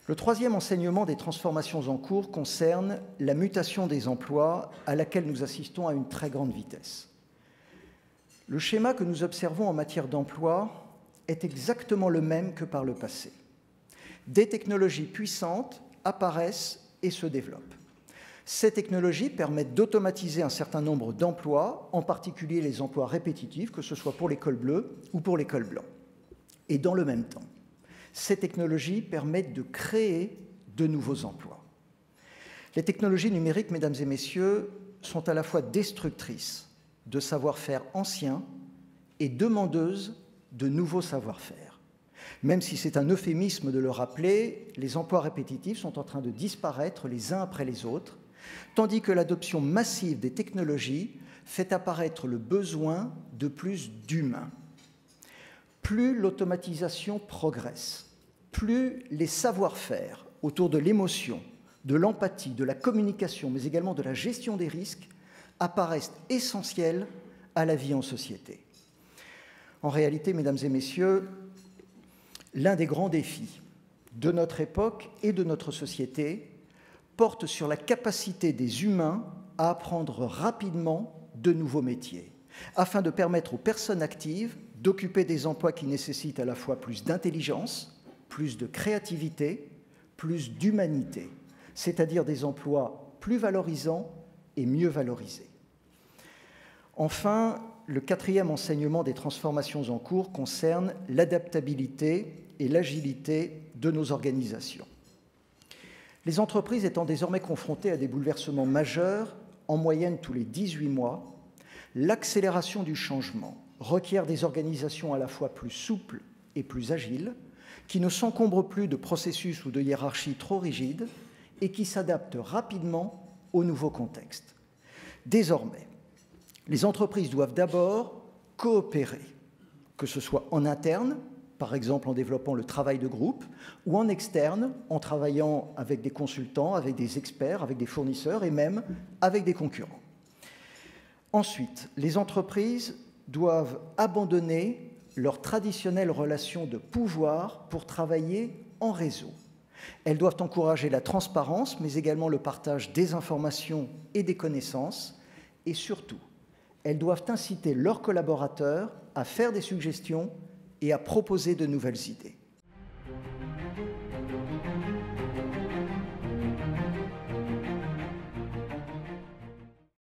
Le troisième enseignement des transformations en cours concerne la mutation des emplois à laquelle nous assistons à une très grande vitesse. Le schéma que nous observons en matière d'emploi est exactement le même que par le passé. Des technologies puissantes apparaissent et se développent. Ces technologies permettent d'automatiser un certain nombre d'emplois, en particulier les emplois répétitifs, que ce soit pour les cols bleus ou pour les cols blancs. Et dans le même temps, ces technologies permettent de créer de nouveaux emplois. Les technologies numériques, mesdames et messieurs, sont à la fois destructrices de savoir-faire anciens et demandeuses de nouveaux savoir-faire. Même si c'est un euphémisme de le rappeler, les emplois répétitifs sont en train de disparaître les uns après les autres, tandis que l'adoption massive des technologies fait apparaître le besoin de plus d'humains. Plus l'automatisation progresse, plus les savoir-faire autour de l'émotion, de l'empathie, de la communication, mais également de la gestion des risques, apparaissent essentiels à la vie en société. En réalité, mesdames et messieurs, l'un des grands défis de notre époque et de notre société porte sur la capacité des humains à apprendre rapidement de nouveaux métiers, afin de permettre aux personnes actives d'occuper des emplois qui nécessitent à la fois plus d'intelligence, plus de créativité, plus d'humanité, c'est-à-dire des emplois plus valorisants et mieux valorisés. Enfin, le quatrième enseignement des transformations en cours concerne l'adaptabilité et l'agilité de nos organisations. Les entreprises étant désormais confrontées à des bouleversements majeurs, en moyenne tous les 18 mois, l'accélération du changement requiert des organisations à la fois plus souples et plus agiles, qui ne s'encombrent plus de processus ou de hiérarchies trop rigides et qui s'adaptent rapidement au nouveau contexte. Désormais, les entreprises doivent d'abord coopérer, que ce soit en interne, par exemple en développant le travail de groupe, ou en externe, en travaillant avec des consultants, avec des experts, avec des fournisseurs et même avec des concurrents. Ensuite, les entreprises doivent abandonner leurs traditionnelles relations de pouvoir pour travailler en réseau. Elles doivent encourager la transparence, mais également le partage des informations et des connaissances, et surtout, elles doivent inciter leurs collaborateurs à faire des suggestions et à proposer de nouvelles idées.